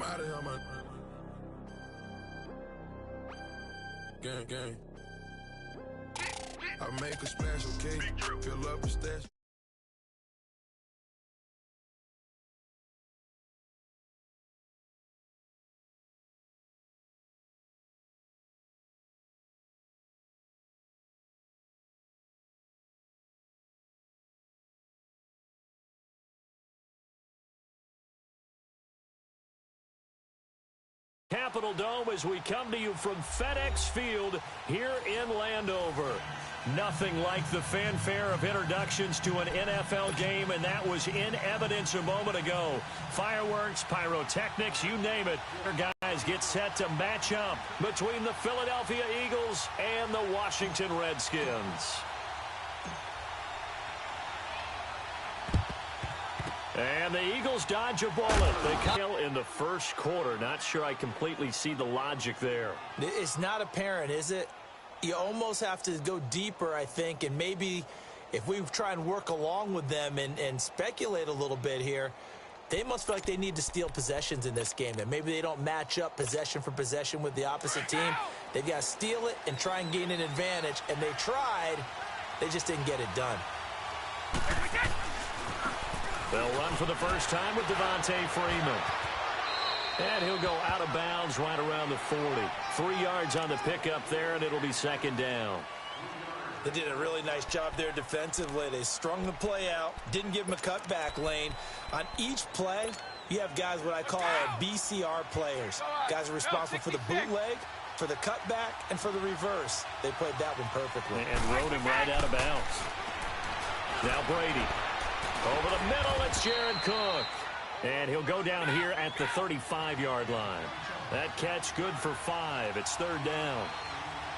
out of here, man. Gang. I make a splash, okay? Fill up a stash. Capitol Dome as we come to you from FedEx Field here in Landover. Nothing like the fanfare of introductions to an NFL game, and that was in evidence a moment ago. Fireworks, pyrotechnics, you name it. Our guys get set to match up between the Philadelphia Eagles and the Washington Redskins. And the Eagles dodge a bullet. They kill in the first quarter. Not sure I completely see the logic there. It's not apparent, is it? You almost have to go deeper, I think, and maybe if we try and work along with them and speculate a little bit here, they must feel like they need to steal possessions in this game, and maybe they don't match up possession for possession with the opposite team. They've got to steal it and try and gain an advantage, and they tried. They just didn't get it done. They'll run for the first time with Devontae Freeman. And he'll go out of bounds right around the 40. 3 yards on the pickup there, and it'll be second down. They did a really nice job there defensively. They strung the play out, didn't give him a cutback lane. On each play, you have guys what I call BCR players. Guys are responsible for the bootleg, for the cutback, and for the reverse. They played that one perfectly. And rode him right out of bounds. Now Brady. Over the middle, it's Jared Cook. And he'll go down here at the 35-yard line. That catch good for 5. It's third down.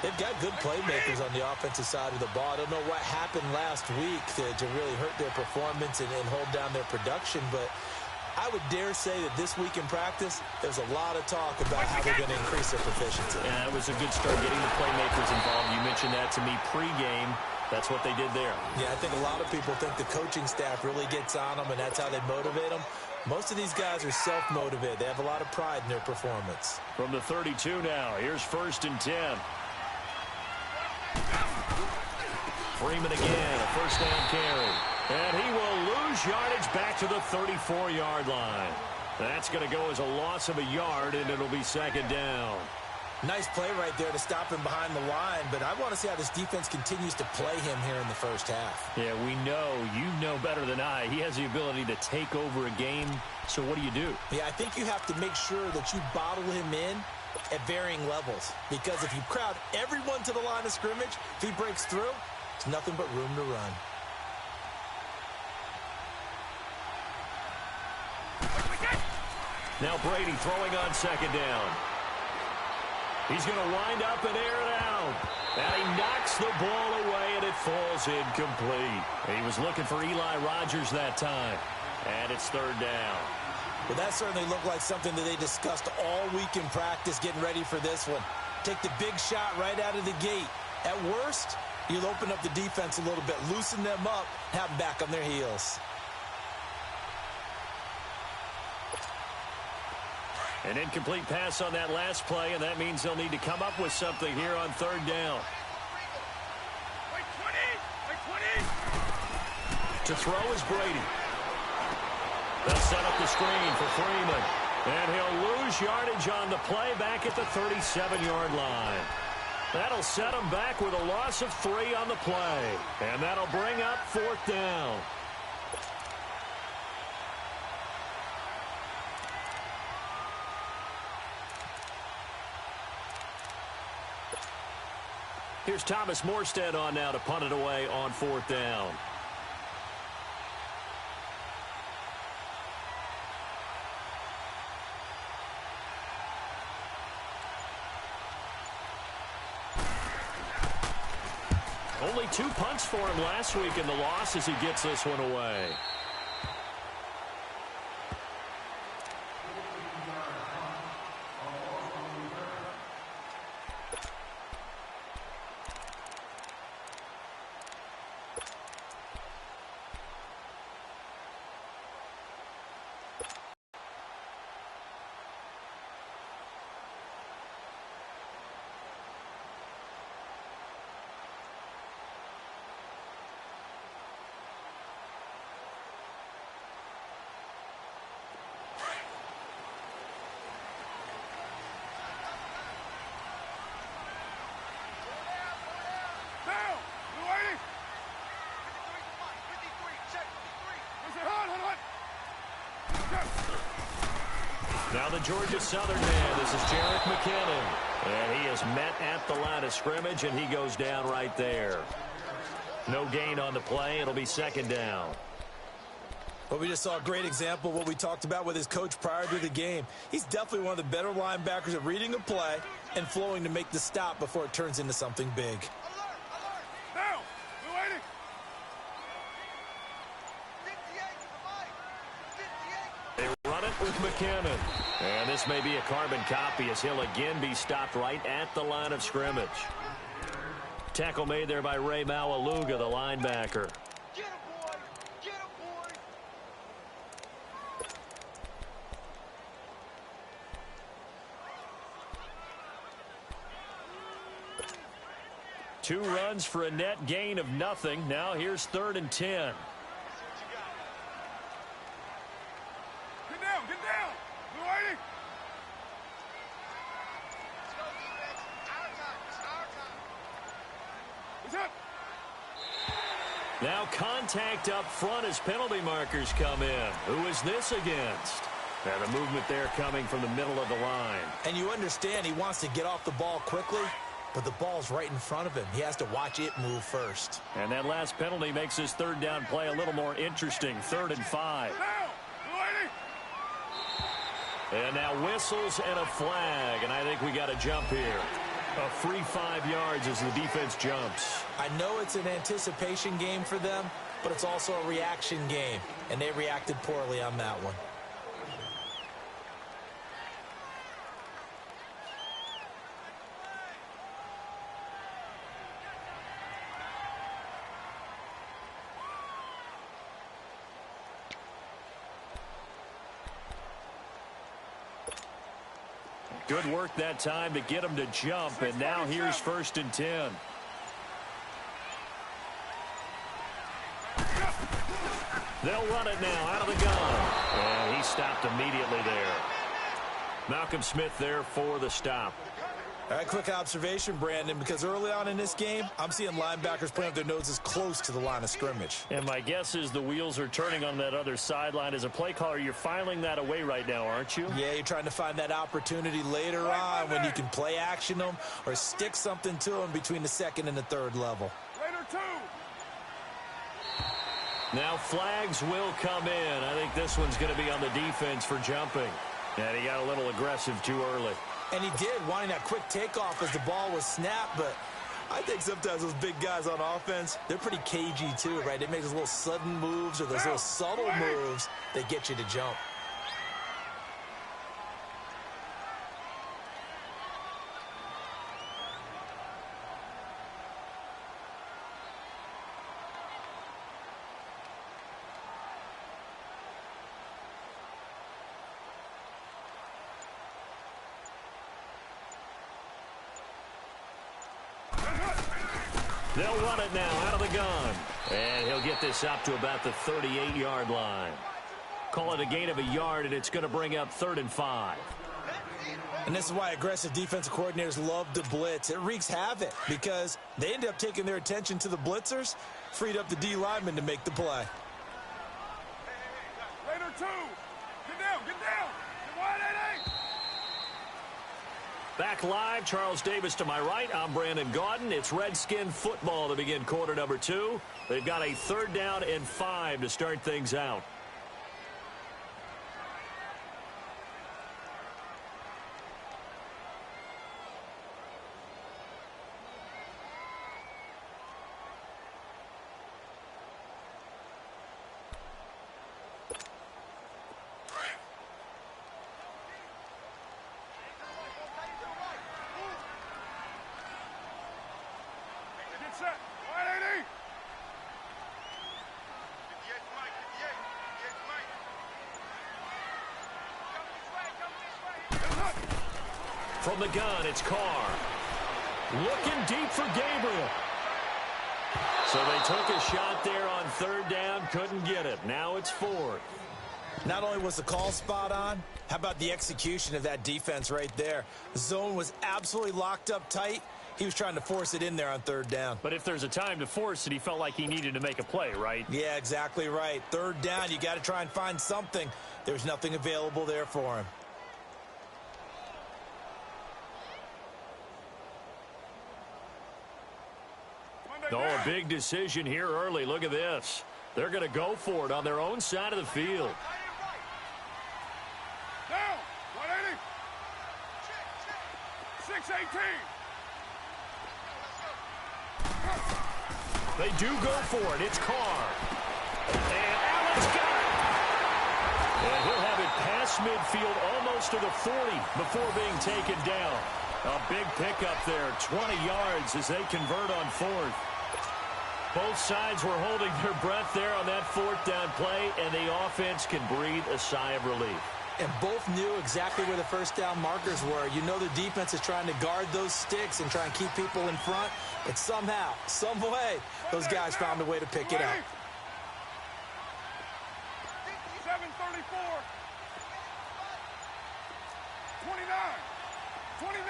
They've got good playmakers on the offensive side of the ball. I don't know what happened last week to really hurt their performance and hold down their production, but I would dare say that this week in practice, there's a lot of talk about how they're going to increase their proficiency. Yeah, it was a good start getting the playmakers involved. You mentioned that to me pregame. That's what they did there. Yeah, I think a lot of people think the coaching staff really gets on them, and that's how they motivate them. Most of these guys are self-motivated. They have a lot of pride in their performance. From the 32 now, here's 1st and 10. Freeman again, a first down carry. And he will lose yardage back to the 34-yard line. That's going to go as a loss of a yard, and it'll be second down. Nice play right there to stop him behind the line, but I want to see how this defense continues to play him here in the first half. Yeah, we know. You know better than I. He has the ability to take over a game, so what do you do? Yeah, I think you have to make sure that you bottle him in at varying levels, because if you crowd everyone to the line of scrimmage, if he breaks through, there's nothing but room to run. Now Brady throwing on second down. He's going to wind up and air it out. And he knocks the ball away, and it falls incomplete. He was looking for Eli Rogers that time. And it's third down. Well, that certainly looked like something that they discussed all week in practice getting ready for this one. Take the big shot right out of the gate. At worst, you'll open up the defense a little bit, loosen them up, have them back on their heels. An incomplete pass on that last play, and that means they'll need to come up with something here on third down. To throw is Brady. They'll set up the screen for Freeman. And he'll lose yardage on the play back at the 37-yard line. That'll set him back with a loss of 3 on the play. And that'll bring up fourth down. Here's Thomas Morstead on now to punt it away on fourth down. Only 2 punts for him last week in the loss as he gets this one away. Now the Georgia Southern man, this is Jerick McKinnon. And he is met at the line of scrimmage, and he goes down right there. No gain on the play. It'll be second down. Well, we just saw a great example of what we talked about with his coach prior to the game. He's definitely one of the better linebackers at reading a play and flowing to make the stop before it turns into something big. Now, we're waiting. They run it with McKinnon. And this may be a carbon copy as he'll again be stopped right at the line of scrimmage. Tackle made there by Ray Maualuga, the linebacker. Get him, boy! Get him, boy! Two runs for a net gain of nothing. Now here's 3rd and 10. Get down, get down. We're waiting. Let's go, defense. Our time. It's our time. He's up. Now contact up front as penalty markers come in. Who is this against? Now the movement there coming from the middle of the line. And you understand he wants to get off the ball quickly, but the ball's right in front of him. He has to watch it move first. And that last penalty makes his 3rd down play a little more interesting. 3rd and 5. Now, we're waiting. And now whistles and a flag. And I think we got a jump here. A free 5 yards as the defense jumps. I know it's an anticipation game for them, but it's also a reaction game, and they reacted poorly on that one. Good work that time to get him to jump, and now here's 1st and 10. They'll run it now out of the gun. And he stopped immediately there. Malcolm Smith there for the stop. All right, quick observation, Brandon, because early on in this game, I'm seeing linebackers putting up their noses close to the line of scrimmage. And my guess is the wheels are turning on that other sideline. As a play caller, you're filing that away right now, aren't you? Yeah, you're trying to find that opportunity later on when you can play action them or stick something to them between the 2nd and the 3rd level. Raider 2. Now flags will come in. I think this one's going to be on the defense for jumping. And he got a little aggressive too early. And he did, wanting that quick takeoff as the ball was snapped, but I think sometimes those big guys on offense, they're pretty cagey too, right? They make those little sudden moves or those little subtle moves that get you to jump. They'll run it now out of the gun. And he'll get this up to about the 38-yard line. Call it a gain of a yard, and it's going to bring up 3rd and 5. And this is why aggressive defensive coordinators love to blitz. It wreaks havoc because they end up taking their attention to the blitzers, freed up the D lineman to make the play. Raider 2. Get down, get down. Get wide, 8-8. Back live, Charles Davis to my right. I'm Brandon Gaudin. It's Redskin football to begin quarter number 2. They've got a 3rd down and 5 to start things out. Get set. Wide 80. 58 Mike, 58 Mike. Come this way, come this way. From the gun, it's Carr. Looking deep for Gabriel. So they took a shot there on 3rd down, couldn't get it. Now it's 4th. Not only was the call spot on, how about the execution of that defense right there? The zone was absolutely locked up tight. He was trying to force it in there on 3rd down. But if there's a time to force it, he felt like he needed to make a play, right? Yeah, exactly right. 3rd down, you got to try and find something. There's nothing available there for him. Oh, a big decision here early. Look at this. They're going to go for it on their own side of the field. Down. 180. 618. They do go for it. It's Carr. And Allen's got it. And he'll have it past midfield almost to the 40 before being taken down. A big pickup there, 20 yards as they convert on fourth. Both sides were holding their breath there on that fourth down play, and the offense can breathe a sigh of relief. And both knew exactly where the first down markers were. You know the defense is trying to guard those sticks and try and keep people in front. But somehow, some way, those guys found a way to pick it up. 734. 29. 29.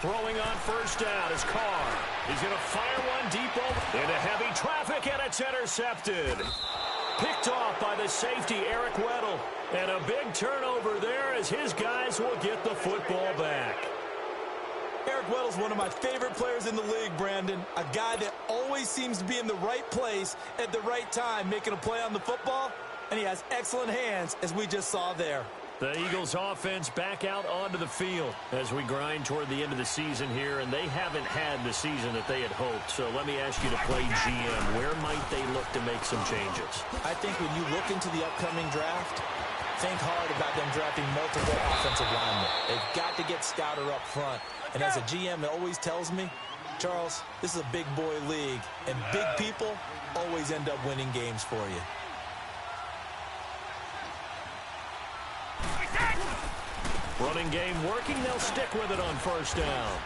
Throwing on first down is Carr. He's going to fire one deep over into heavy traffic, and it's intercepted. Picked off by the safety, Eric Weddle. And a big turnover there as his guys will get the football back. Eric Weddle's one of my favorite players in the league, Brandon. A guy that always seems to be in the right place at the right time, making a play on the football. And he has excellent hands, as we just saw there. The Eagles offense back out onto the field as we grind toward the end of the season here, and they haven't had the season that they had hoped. So let me ask you to play GM. Where might they look to make some changes? I think when you look into the upcoming draft, think hard about them drafting multiple offensive linemen. They've got to get stouter up front. And as a GM, it always tells me, Charles, this is a big boy league, and big people always end up winning games for you. Running game working. They'll stick with it on first down.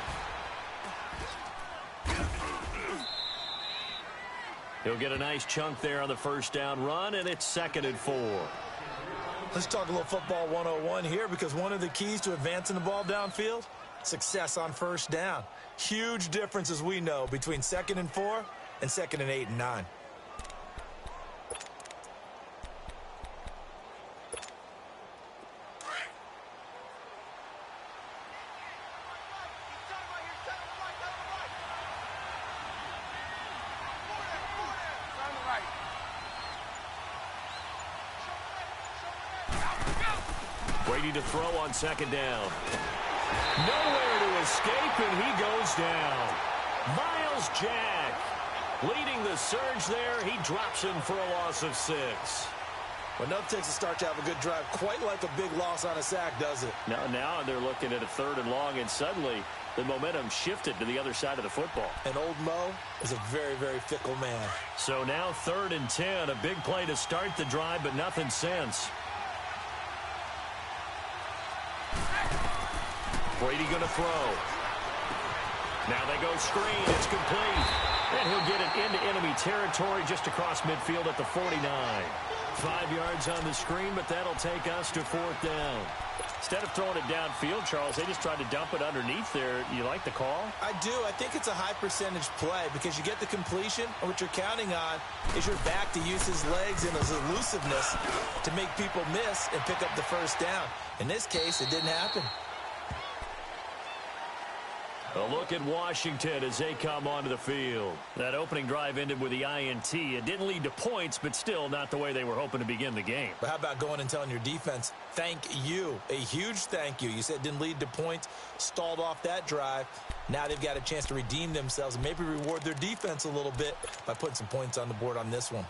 He'll get a nice chunk there on the first down run, and it's 2nd and 4. Let's talk a little football 101 here, because one of the keys to advancing the ball downfield, success on first down. Huge difference, as we know, between 2nd and 4 and 2nd and 8 and 9. Brady to throw on 2nd down. Nowhere to escape, and he goes down. Miles Jack leading the surge there. He drops him for a loss of 6. Well, enough takes a start to have a good drive. Quite like a big loss on a sack, does it? Now they're looking at a 3rd and long, and suddenly the momentum shifted to the other side of the football. And old Mo is a very, very fickle man. So now 3rd and 10. A big play to start the drive, but nothing since. Brady going to throw. Now they go screen. It's complete. And he'll get it into enemy territory just across midfield at the 49. 5 yards on the screen, but that'll take us to 4th down. Instead of throwing it downfield, Charles, they just tried to dump it underneath there. You like the call? I do. I think it's a high percentage play because you get the completion, and what you're counting on is your back to use his legs and his elusiveness to make people miss and pick up the first down. In this case, it didn't happen. A look at Washington as they come onto the field. That opening drive ended with the INT. It didn't lead to points, but still not the way they were hoping to begin the game. But how about going and telling your defense, thank you, a huge thank you. You said it didn't lead to points, stalled off that drive. Now they've got a chance to redeem themselves and maybe reward their defense a little bit by putting some points on the board on this one.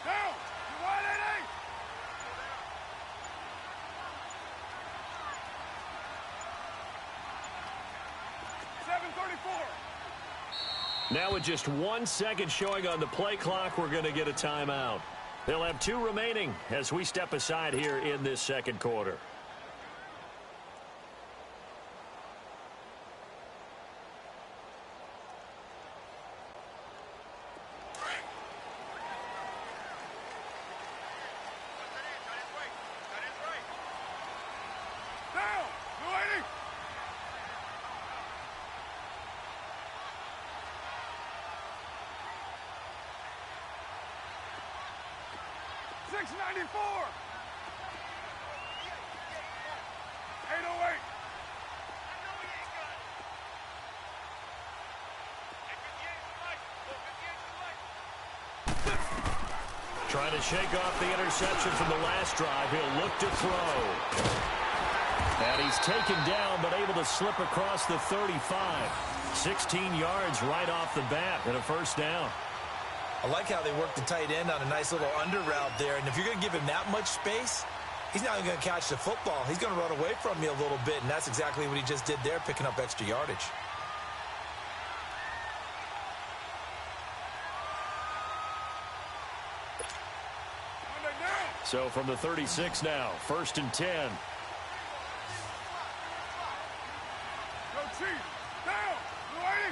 Down. 180. Now with just 1 second showing on the play clock, we're going to get a timeout. They'll have 2 remaining as we step aside here in this 2nd quarter. Down. 280. 694. 808. Trying to shake off the interception from the last drive. He'll look to throw. And he's taken down, but able to slip across the 35. 16 yards right off the bat and a first down. I like how they work the tight end on a nice little under route there. And if you're going to give him that much space, he's not going to catch the football. He's going to run away from you a little bit, and that's exactly what he just did there, picking up extra yardage. So from the 36 now, 1st and 10. Go Chiefs. Down. Blue 80.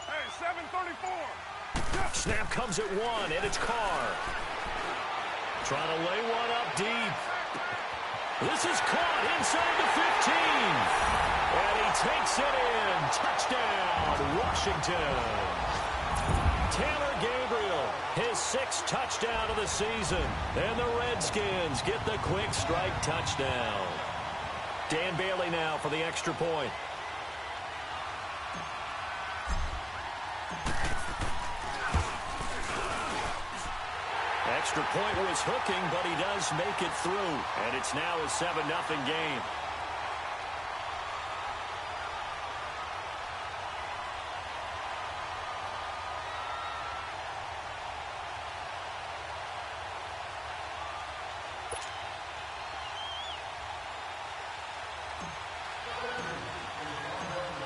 Hey, 734. Snap comes at 1, and it's Carr. Trying to lay one up deep. This is caught inside the 15. And he takes it in. Touchdown, Washington. Taylor Gabriel, his 6th touchdown of the season. And the Redskins get the quick strike touchdown. Dan Bailey now for the extra point. Extra point was hooking, but he does make it through. And it's now a 7-0 game.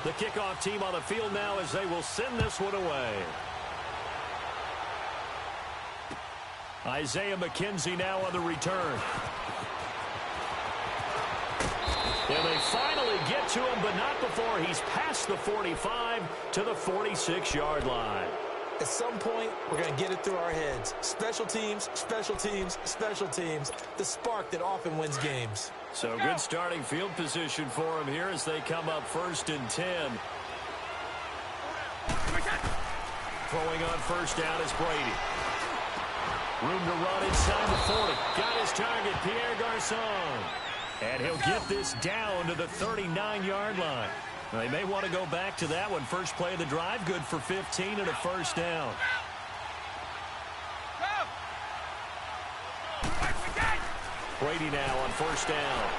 The kickoff team on the field now as they will send this one away. Isaiah McKenzie now on the return. And they finally get to him, but not before he's past the 45 to the 46-yard line. At some point, we're going to get it through our heads. Special teams, special teams, special teams. The spark that often wins games. So good starting field position for him here as they come up 1st and 10. Throwing on first down is Brady. Room to run inside the 40. Got his target, Pierre Garçon. And he'll get this down to the 39-yard line. They may want to go back to that one. First play of the drive, good for 15 and a first down. Brady now on first down.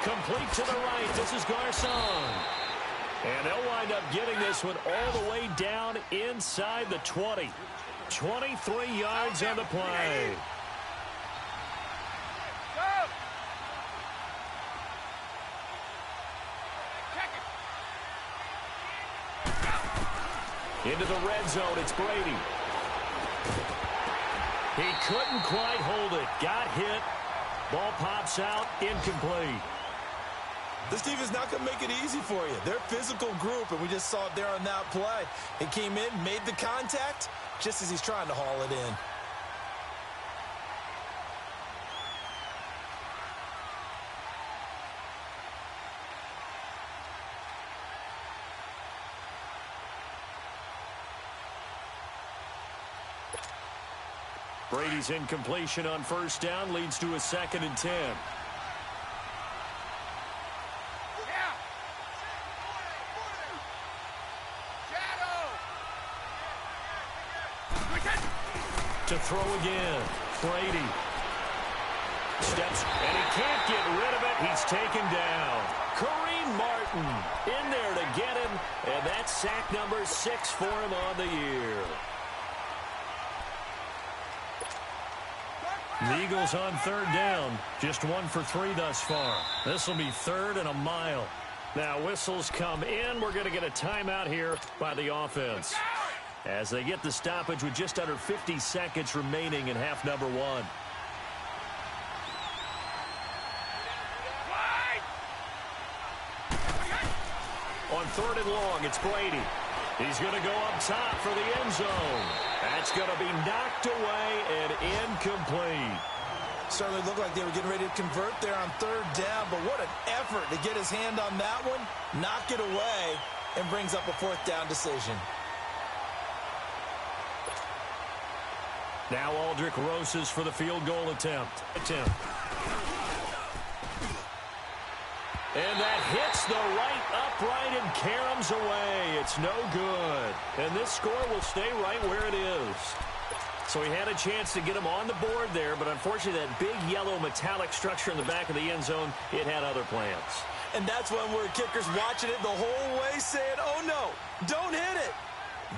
Complete to the right. This is Garçon. And they'll wind up getting this one all the way down inside the 20. 23 yards on the play. Into the red zone, it's Brady. He couldn't quite hold it. Got hit. Ball pops out, incomplete. This team is not going to make it easy for you. They're a physical group, and we just saw it there on that play. He came in, made the contact, just as he's trying to haul it in. Brady's incompletion on first down leads to a 2nd and 10. To throw again. Brady steps, and he can't get rid of it. He's taken down. Kareem Martin in there to get him, and that's sack number 6 for him on the year. The Eagles on 3rd down. Just 1 for 3 thus far. This will be 3rd and a mile. Now whistles come in. We're going to get a timeout here by the offense, as they get the stoppage with just under 50 seconds remaining in half number 1. On 3rd and long, it's Brady. He's going to go up top for the end zone. That's going to be knocked away and incomplete. Certainly looked like they were getting ready to convert there on third down, but what an effort to get his hand on that one, knock it away, and brings up a fourth down decision. Now Aldrich Roses for the field goal attempt. And that hits the right upright and caroms away. It's no good. And this score will stay right where it is. So he had a chance to get him on the board there, but unfortunately that big yellow metallic structure in the back of the end zone, it had other plans. And that's when we're kickers watching it the whole way saying, oh no, don't hit it.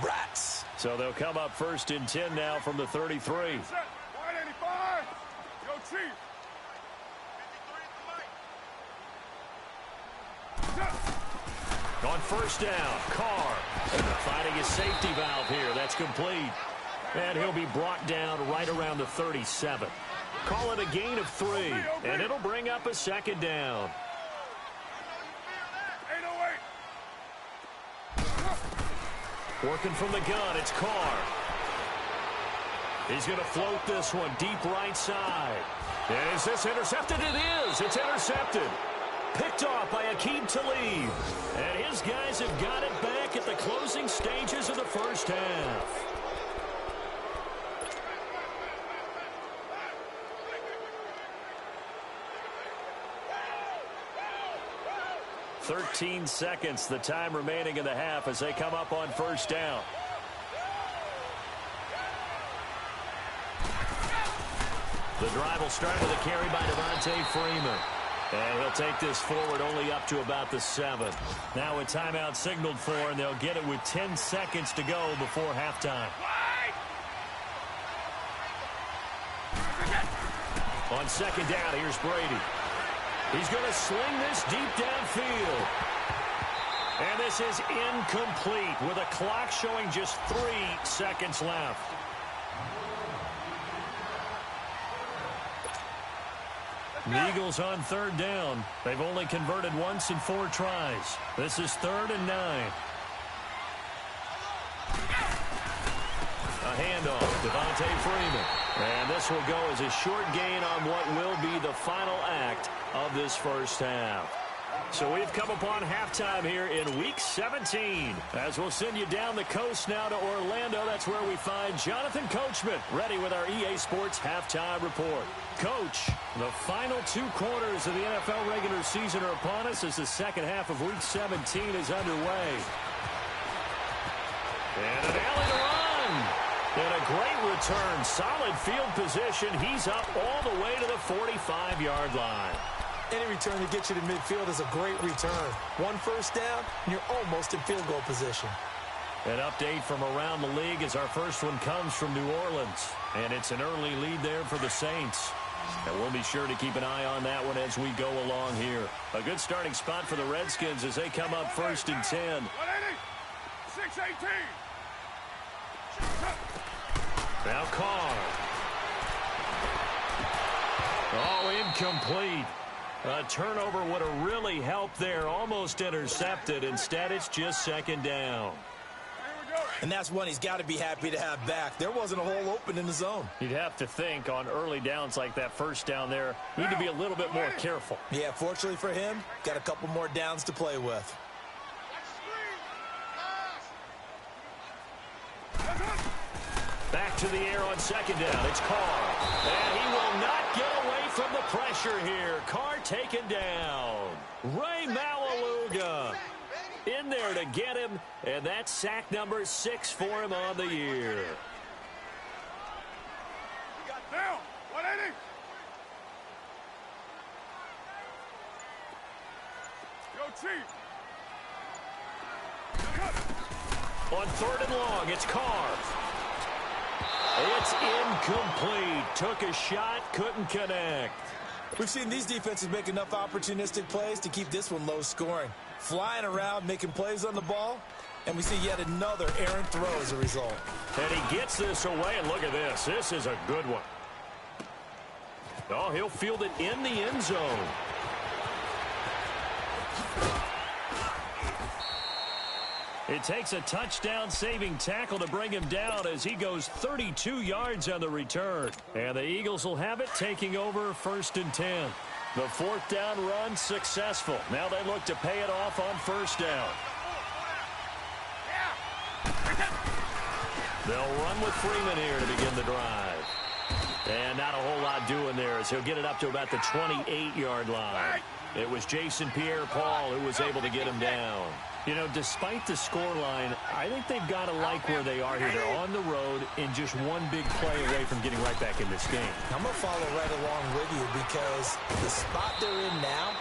Rats. So they'll come up first and 10 now from the 33. Set. 185. Yo, Chief. On first down, Carr finding his safety valve here. That's complete. And he'll be brought down right around the 37. Call it a gain of 3, and it'll bring up a second down. 808. Working from the gun, it's Carr. He's going to float this one deep right side. Is this intercepted? It is. It's intercepted. Picked off by Akeem Talib. And his guys have got it back at the closing stages of the first half. "13 seconds, the time remaining in the half as they come up on first down. The drive will start with a carry by Devontae Freeman. And he'll take this forward only up to about the 7. Now a timeout signaled for, and they'll get it with 10 seconds to go before halftime. On second down, here's Brady. He's going to sling this deep downfield. And this is incomplete with a clock showing just 3 seconds left. The Eagles on third down. They've only converted once in 4 tries. This is 3rd and 9. A handoff, Devontae Freeman. And this will go as a short gain on what will be the final act of this first half. So we've come upon halftime here in Week 17. As we'll send you down the coast now to Orlando, that's where we find Jonathan Coachman, ready with our EA Sports Halftime Report. Coach, the final 2 quarters of the NFL regular season are upon us as the second half of Week 17 is underway. And an alley to run. And a great return. Solid field position. He's up all the way to the 45-yard line. Any return that gets you to midfield is a great return. 1 first down, and you're almost in field goal position. An update from around the league as our first one comes from New Orleans. And it's an early lead there for the Saints. And we'll be sure to keep an eye on that one as we go along here. A good starting spot for the Redskins as they come up first and 10. 180. 618. Now Carr. Oh, incomplete. A turnover would have really helped there. Almost intercepted. Instead, it's just second down. And that's one he's got to be happy to have back. There wasn't a hole open in the zone. You'd have to think on early downs like that first down there, need to be a little bit more careful. Yeah, fortunately for him, got a couple more downs to play with. Back to the air on second down. It's Carr. And he will not get away from the pressure here. Carr taken down. Ray Maualuga in there to get him. And that's sack number 6 for him on the year. Down. 180. Yo, Chief. On 3rd and long, it's Carr. It's incomplete. Took a shot, couldn't connect. We've seen these defenses make enough opportunistic plays to keep this one low scoring. Flying around, making plays on the ball, and we see yet another errant throw as a result. And he gets this away, and look at this. This is a good one. Oh, he'll field it in the end zone. It takes a touchdown-saving tackle to bring him down as he goes 32 yards on the return. And the Eagles will have it, taking over 1st and 10. The 4th down run successful. Now they look to pay it off on 1st down. They'll run with Freeman here to begin the drive. And not a whole lot doing there as he'll get it up to about the 28-yard line. It was Jason Pierre-Paul who was able to get him down. You know, despite the scoreline, I think they've got to like where they are here. They're on the road and just one big play away from getting right back in this game. I'm going to follow right along with you because the spot they're in now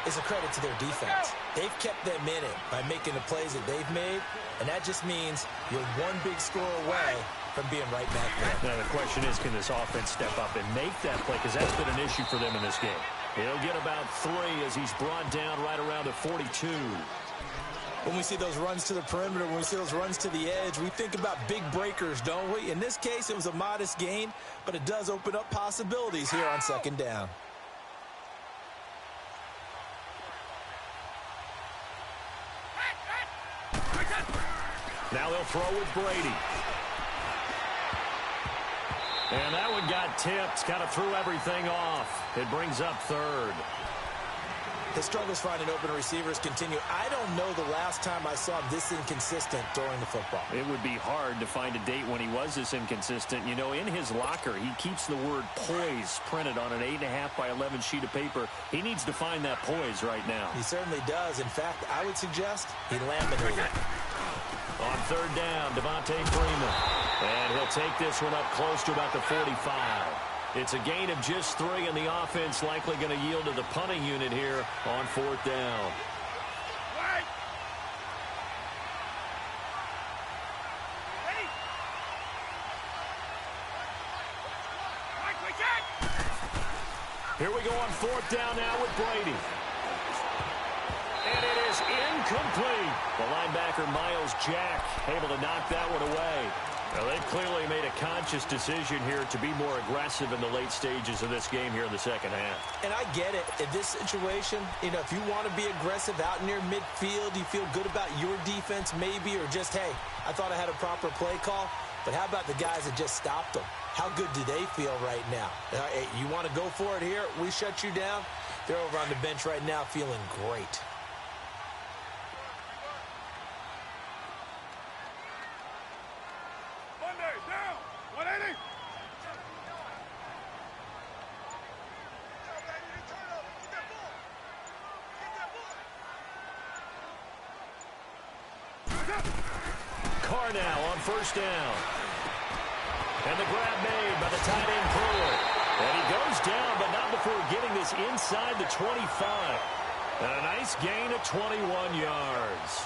is a credit to their defense. They've kept them in it by making the plays that they've made, and that just means you're one big score away from being right back there. Now, the question is, can this offense step up and make that play? Because that's been an issue for them in this game. He'll get about 3 as he's brought down right around the 42. When we see those runs to the perimeter, when we see those runs to the edge, we think about big breakers, don't we? In this case, it was a modest gain, but it does open up possibilities here on 2nd down. Now they'll throw with Brady. And that one got tipped, kind of threw everything off. It brings up 3rd. His struggles finding open receivers continue. I don't know the last time I saw him this inconsistent throwing the football. It would be hard to find a date when he was this inconsistent. You know, in his locker, he keeps the word poise printed on an 8.5 by 11 sheet of paper. He needs to find that poise right now. He certainly does. In fact, I would suggest he laminated it. On 3rd down, Devontae Freeman. And he'll take this one up close to about the 45. It's a gain of just 3, and the offense likely going to yield to the punting unit here on 4th down. Here we go on 4th down now with Brady. And it is incomplete. The linebacker, Miles Jack, able to knock that one away. Now, they've clearly made a conscious decision here to be more aggressive in the late stages of this game here in the 2nd half. And I get it. In this situation, you know, if you want to be aggressive out near midfield, you feel good about your defense maybe, or just, hey, I thought I had a proper play call. But how about the guys that just stopped them? How good do they feel right now? Hey, you want to go for it here? We shut you down. They're over on the bench right now feeling great. Now on 1st down. And the grab made by the tight end Pruitt. And he goes down, but not before getting this inside the 25. And a nice gain of 21 yards.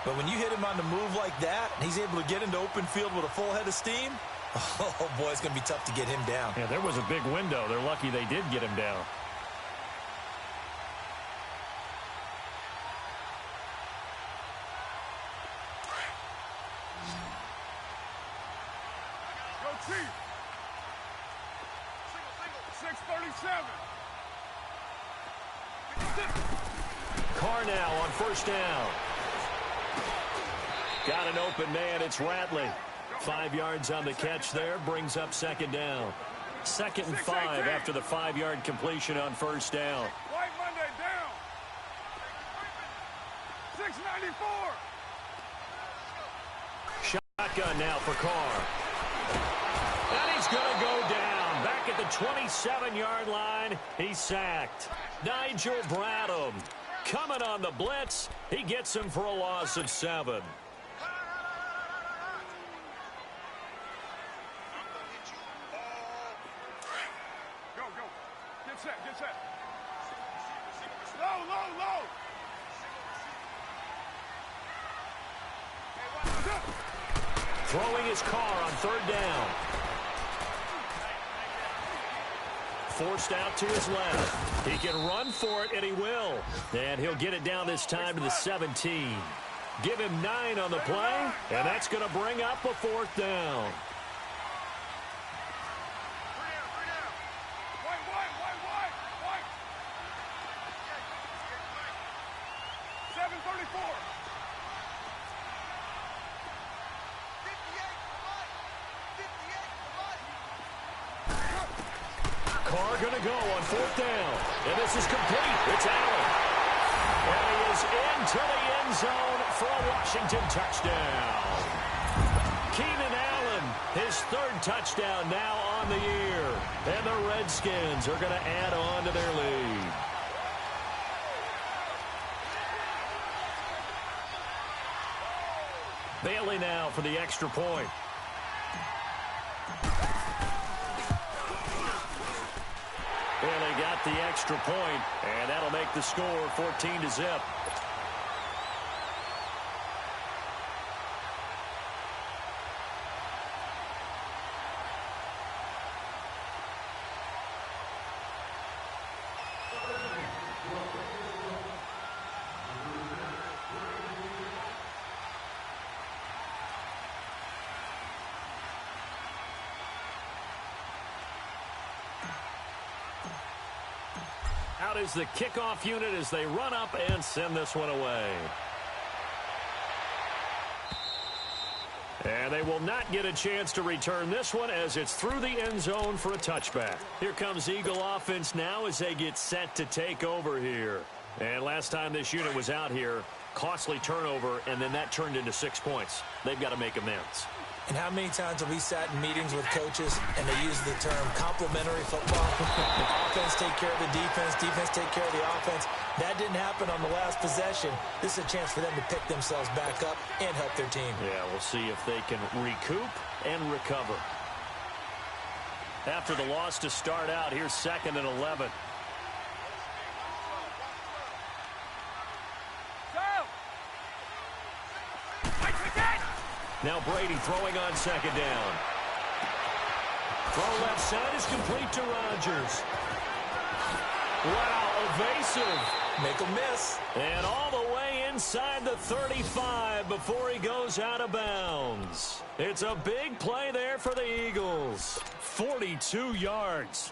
But when you hit him on the move like that, and he's able to get into open field with a full head of steam, oh boy, it's going to be tough to get him down. Yeah, there was a big window. They're lucky they did get him down. Chief. 637. Carr now on 1st down. Got an open man. It's Ratley. 5 yards on the catch there. Brings up 2nd down. 2nd and 5 after the 5-yard completion on 1st down. White Monday down. 694. Shotgun now for Carr. And he's going to go down. Back at the 27-yard line, he's sacked. Nigel Bradham coming on the blitz. He gets him for a loss of 7. Go, go. Get set, get set. Low, low, low. Throwing his Carr on 3rd down. Forced out to his left. He can run for it, and he will. And he'll get it down this time to the 17. Give him 9 on the play, and that's going to bring up a 4th down. White. 734. Carr going to go on 4th down. And this is complete. It's Allen. And he is into the end zone for a Washington touchdown. Keenan Allen, his 3rd touchdown now on the year. And the Redskins are going to add on to their lead. Bailey now for the extra point. Bailey got the extra point, and that'll make the score 14-0. Out is the kickoff unit as they run up and send this one away. And they will not get a chance to return this one as it's through the end zone for a touchback. Here comes Eagle offense now as they get set to take over here. And last time this unit was out here, costly turnover, and then that turned into 6 points. They've got to make amends. And how many times have we sat in meetings with coaches and they use the term complementary football? Offense take care of the defense, defense take care of the offense. That didn't happen on the last possession. This is a chance for them to pick themselves back up and help their team. Yeah, we'll see if they can recoup and recover. After the loss to start out, here's 2nd and 11. Now Brady throwing on 2nd down. Throw left side is complete to Rodgers. Wow, evasive. Make a miss. And all the way inside the 35 before he goes out of bounds. It's a big play there for the Eagles. 42 yards.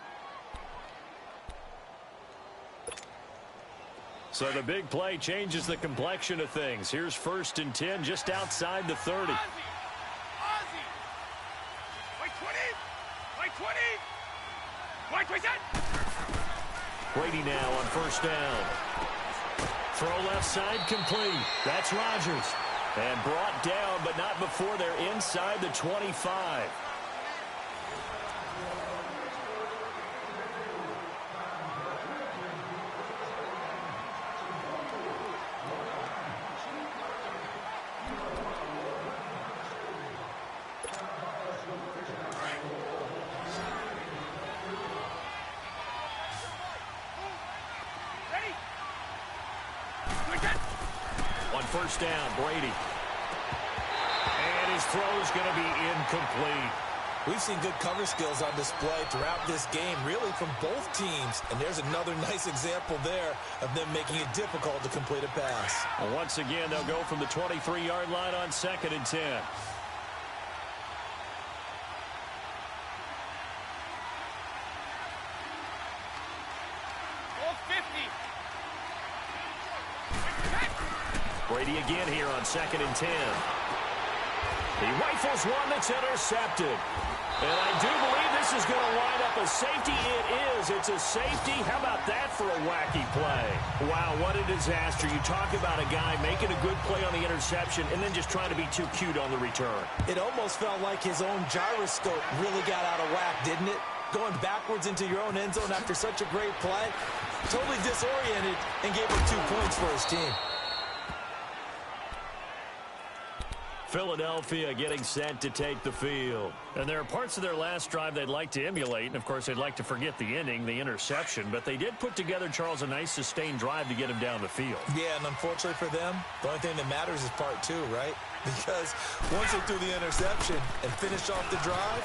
So the big play changes the complexion of things. Here's 1st and 10 just outside the 30. Ozzie! Like 20! Like 20! Like 20! Brady now on 1st down. Throw left side complete. That's Rodgers. And brought down, but not before they're inside the 25. On 1st down, Brady. And his throw is going to be incomplete. We've seen good cover skills on display throughout this game, really from both teams. And there's another nice example there of them making it difficult to complete a pass. And once again, they'll go from the 23-yard line on 2nd and 10. Brady again here on 2nd and 10. He rifles one that's intercepted. And I do believe this is going to wind up a safety. It is. It's a safety. How about that for a wacky play? Wow, what a disaster. You talk about a guy making a good play on the interception and then just trying to be too cute on the return. It almost felt like his own gyroscope really got out of whack, didn't it? Going backwards into your own end zone after such a great play. Totally disoriented and gave up 2 points for his team. Philadelphia getting set to take the field. And there are parts of their last drive they'd like to emulate, and of course they'd like to forget the ending, the interception, but they did put together, Charles, a nice sustained drive to get him down the field. Yeah, and unfortunately for them, the only thing that matters is part 2, right? Because once they threw the interception and finished off the drive,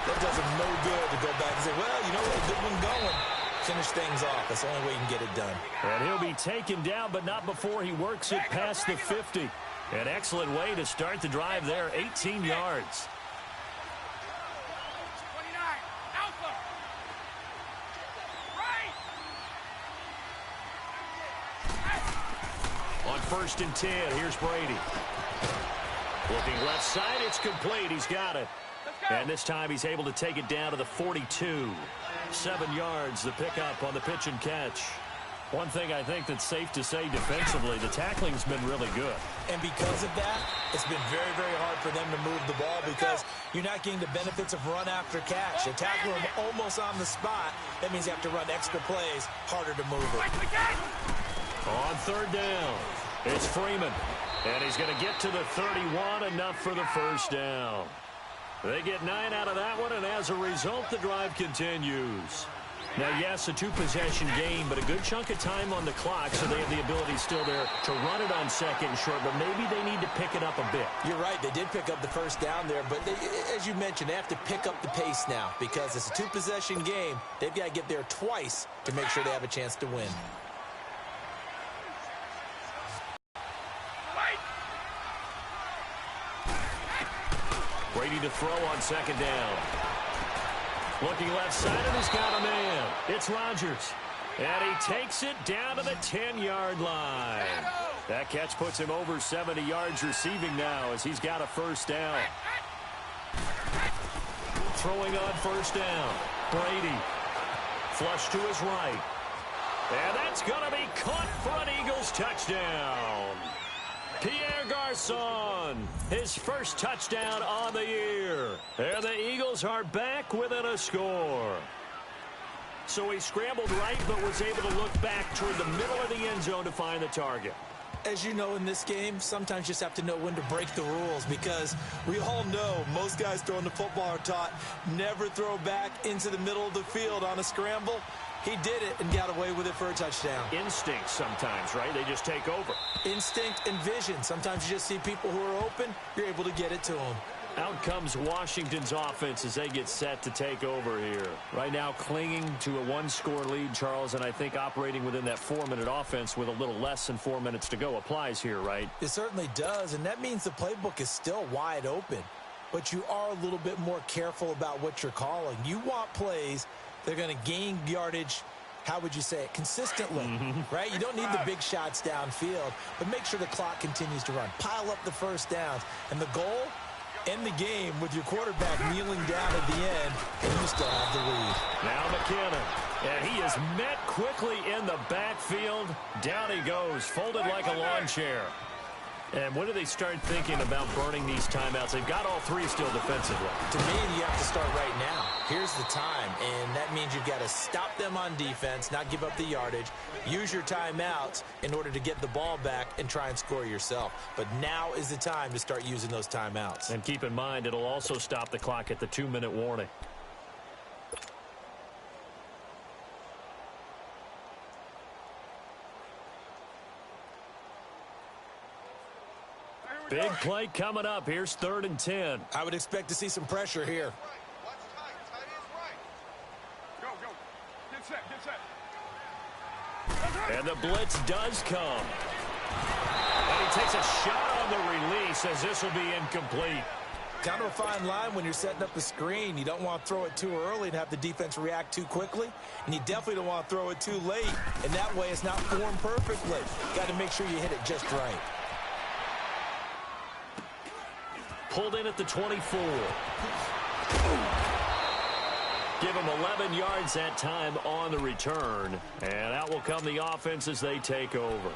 that does them no good to go back and say, well, you know what, a good one going. Finish things off. That's the only way you can get it done. And he'll be taken down, but not before he works it past the 50. An excellent way to start the drive there, 18 yards. 29. Alpha. Right. On 1st and 10, here's Brady. Looking left side, it's complete. He's got it. Let's go. And this time he's able to take it down to the 42. 7 yards, the pickup on the pitch and catch. One thing I think that's safe to say defensively, the tackling's been really good. And because of that, it's been very, very hard for them to move the ball because you're not getting the benefits of run after catch. You tackle them almost on the spot. That means you have to run extra plays, harder to move it. On third down, it's Freeman. And he's going to get to the 31, enough for the first down. They get 9 out of that one, and as a result, the drive continues. Now, yes, a 2-possession game, but a good chunk of time on the clock, so they have the ability still there to run it on second and short, but maybe they need to pick it up a bit. You're right. They did pick up the first down there, but as you mentioned, they have to pick up the pace now because it's a 2-possession game. They've got to get there twice to make sure they have a chance to win. Brady to throw on second down. Looking left side, and he's got a man. It's Rodgers. And he takes it down to the 10-yard line. That catch puts him over 70 yards receiving now as he's got a first down. Throwing on first down. Brady. Flush to his right. And that's going to be caught for an Eagles touchdown. Pierre Garçon, his first touchdown on the year. And the Eagles are back within a score. So he scrambled right, but was able to look back toward the middle of the end zone to find the target. As you know, in this game, sometimes you just have to know when to break the rules because we all know most guys throwing the football are taught never throw back into the middle of the field on a scramble. He did it and got away with it for a touchdown. Instinct sometimes, right? They just take over. Instinct and vision. Sometimes you just see people who are open, you're able to get it to them. Out comes Washington's offense as they get set to take over here. Right now clinging to a 1-score lead, Charles, and I think operating within that 4-minute offense with a little less than 4 minutes to go applies here, right? It certainly does, and that means the playbook is still wide open. But you are a little bit more careful about what you're calling. You want plays they're going to gain yardage, how would you say it, consistently, right? You don't need the big shots downfield, but make sure the clock continues to run. Pile up the first downs. And the goal, end the game with your quarterback kneeling down at the end, and you still have the lead. Now McKinnon, and he is met quickly in the backfield. Down he goes, folded like a lawn chair. And when do they start thinking about burning these timeouts? They've got all 3 still defensively. To me, you have to start right now. Here's the time, and that means you've got to stop them on defense, not give up the yardage, use your timeouts in order to get the ball back and try and score yourself. But now is the time to start using those timeouts. And keep in mind, it'll also stop the clock at the 2-minute warning. Big play coming up. Here's 3rd and 10. I would expect to see some pressure here. Go, go. Get set, get set. And the blitz does come. And he takes a shot on the release as this will be incomplete. Kind of a fine line when you're setting up the screen. You don't want to throw it too early and have the defense react too quickly. And you definitely don't want to throw it too late. And that way it's not formed perfectly. Got to make sure you hit it just right. Pulled in at the 24. Give him 11 yards that time on the return. And out will come the offense as they take over.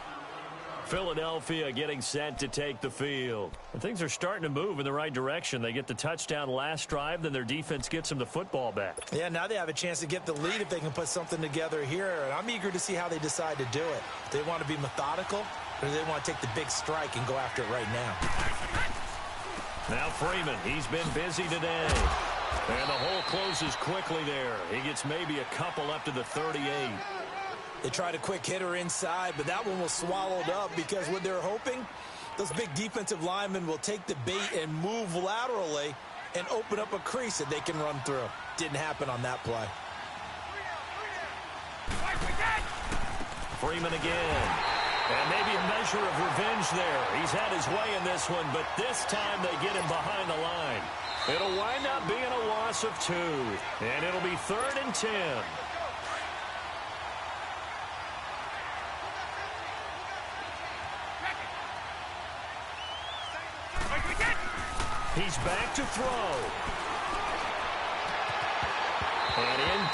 Philadelphia getting set to take the field. And things are starting to move in the right direction. They get the touchdown last drive, then their defense gets them the football back. Yeah, now they have a chance to get the lead if they can put something together here. And I'm eager to see how they decide to do it. Do they want to be methodical, or do they want to take the big strike and go after it right now? Now Freeman, he's been busy today. And the hole closes quickly there. He gets maybe a couple up to the 38. They tried a quick hitter inside, but that one was swallowed up because what they're hoping, those big defensive linemen will take the bait and move laterally and open up a crease that they can run through. Didn't happen on that play. Freeman again. And maybe a measure of revenge there. He's had his way in this one, but this time they get him behind the line. It'll wind up being a loss of 2. And it'll be 3rd and 10. He's back to throw.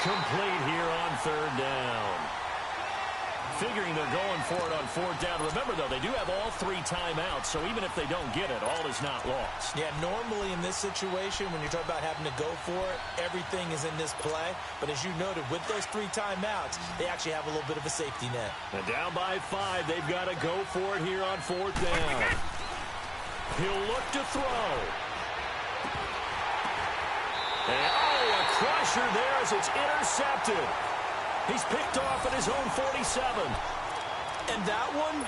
incomplete here on third down. Figuring they're going for it on fourth down. Remember, though, they do have all 3 timeouts, so even if they don't get it, all is not lost. Yeah, normally in this situation, when you're talking about having to go for it, everything is in this play. But as you noted, with those 3 timeouts, they actually have a little bit of a safety net. And down by 5, they've got to go for it here on fourth down. He'll look to throw. And, a crusher there as it's intercepted. He's picked off at his own 47. And that one,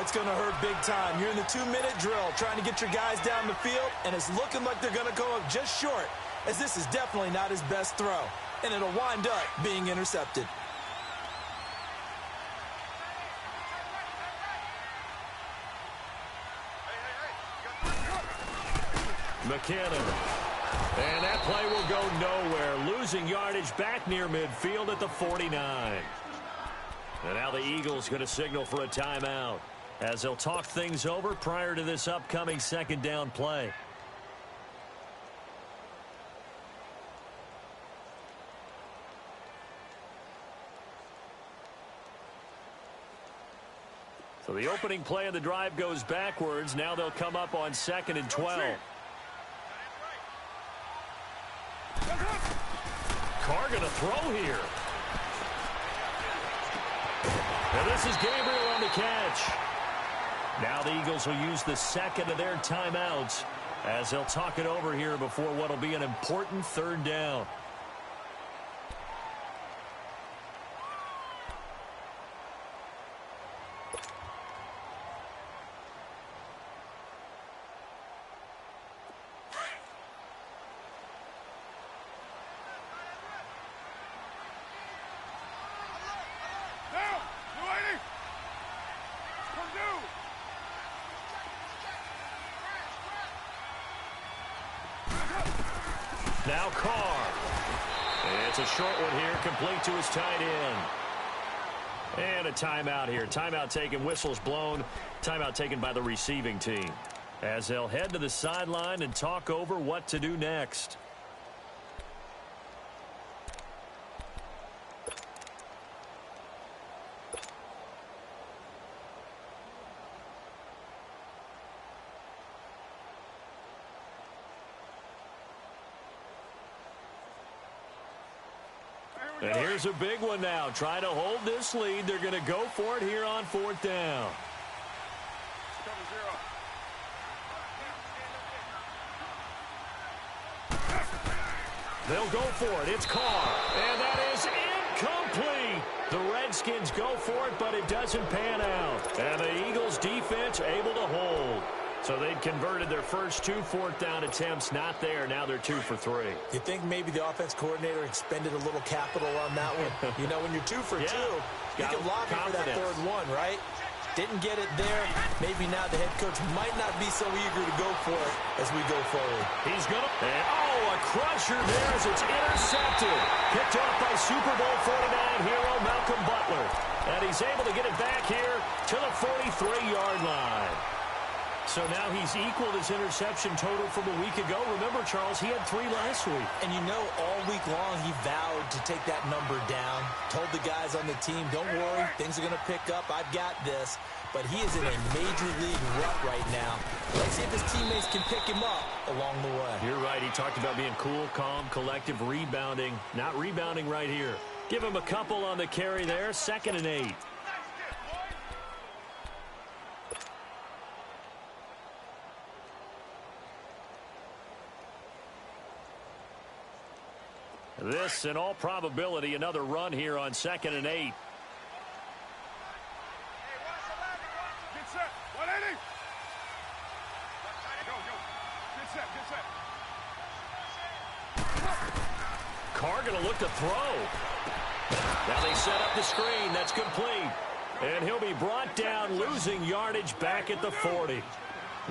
it's going to hurt big time. You're in the 2-minute drill trying to get your guys down the field, and it's looking like they're going to go up just short, as this is definitely not his best throw. And it'll wind up being intercepted. McKinnon. And that play will go nowhere. Losing yardage back near midfield at the 49. And now the Eagles going to signal for a timeout as they'll talk things over prior to this upcoming second down play. So the opening play of the drive goes backwards. Now they'll come up on 2nd and 12. Carr going to throw here. And this is Gabriel on the catch. Now the Eagles will use the second of their timeouts as they'll talk it over here before what will be an important third down. Now Carr. It's a short one here, complete to his tight end. And a timeout here. Timeout taken, whistles blown. Timeout taken by the receiving team as they'll head to the sideline and talk over what to do next. And here's a big one now. Trying to hold this lead. They're going to go for it here on fourth down. They'll go for it. It's Carr. And that is incomplete. The Redskins go for it, but it doesn't pan out. And the Eagles defense able to hold. So they'd converted their first 2 fourth down attempts. Not there. Now they're 2 for 3. You think maybe the offense coordinator expended a little capital on that one? You know, when you're 2 for 2, you can lobby for that third one, right? Didn't get it there. Maybe now the head coach might not be so eager to go for it as we go forward. He's going to... a crusher there as it's intercepted. Picked off by Super Bowl 49 hero Malcolm Butler. And he's able to get it back here to the 43-yard line. So now he's equaled his interception total from a week ago. Remember, Charles, he had 3 last week. And you know, all week long he vowed to take that number down. Told the guys on the team, don't worry, things are going to pick up. I've got this. But he is in a major league rut right now. Let's see if his teammates can pick him up along the way. You're right. He talked about being cool, calm, collective, rebounding. Not rebounding right here. Give him a couple on the carry there. 2nd and 8. This, in all probability, another run here on 2nd and 8. Get set. 180. Go, go. Get set, get set. Carr going to look to throw. Now they set up the screen. That's complete. And he'll be brought down, losing yardage back at the 40.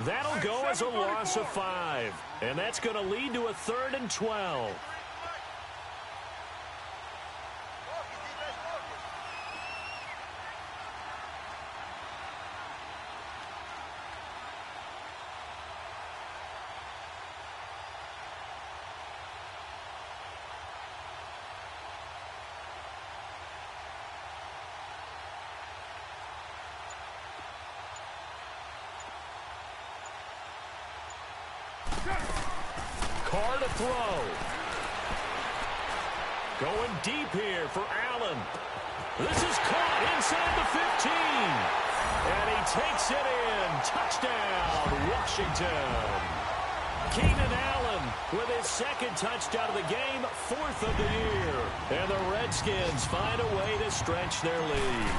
That'll go as a loss of 5. And that's going to lead to a 3rd and 12. Carr to throw. Going deep here for Allen. This is caught inside the 15. And he takes it in. Touchdown, Washington. Keenan Allen with his second touchdown of the game, 4th of the year. And the Redskins find a way to stretch their lead.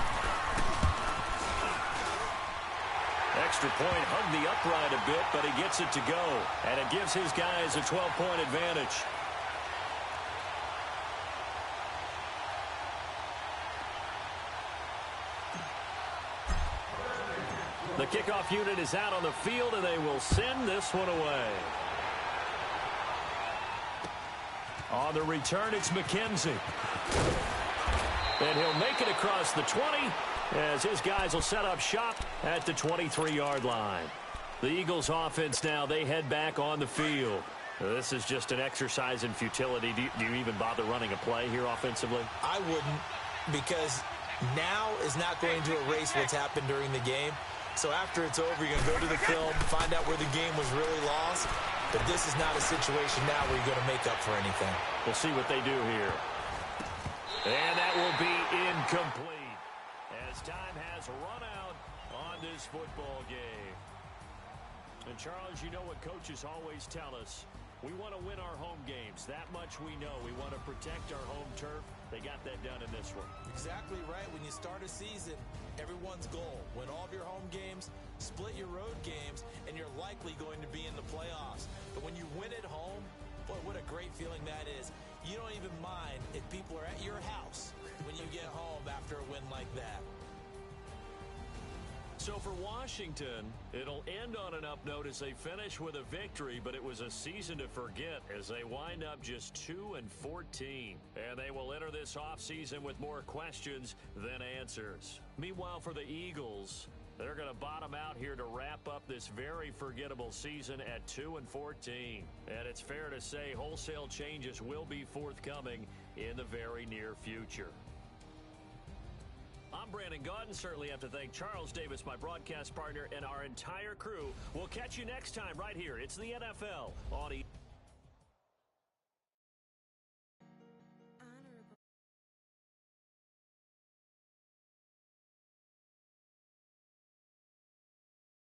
Extra point hugged the upright a bit, but he gets it to go. And it gives his guys a 12-point advantage. The kickoff unit is out on the field, and they will send this one away. On the return, it's McKenzie. And he'll make it across the 20 as his guys will set up shop at the 23-yard line. The Eagles offense now, they head back on the field. This is just an exercise in futility. Do you even bother running a play here offensively? I wouldn't, because now is not going to erase what's happened during the game. So after it's over, you're going to go to the film, find out where the game was really lost. But this is not a situation now where you're going to make up for anything. We'll see what they do here. And that will be incomplete as time has run out on this football game. And, Charles, you know what coaches always tell us. We want to win our home games. That much we know. We want to protect our home turf. They got that done in this one. Exactly right. When you start a season, everyone's goal, win all of your home games, split your road games, and you're likely going to be in the playoffs. But when you win at home, boy, what a great feeling that is. You don't even mind if people are at your house when you get home after a win like that. So for Washington, it'll end on an up note as they finish with a victory, but it was a season to forget as they wind up just 2-14. And they will enter this offseason with more questions than answers. Meanwhile, for the Eagles, they're going to bottom out here to wrap up this very forgettable season at 2-14. And it's fair to say wholesale changes will be forthcoming in the very near future. I'm Brandon Gaudin. Certainly have to thank Charles Davis, my broadcast partner, and our entire crew. We'll catch you next time right here. It's the NFL on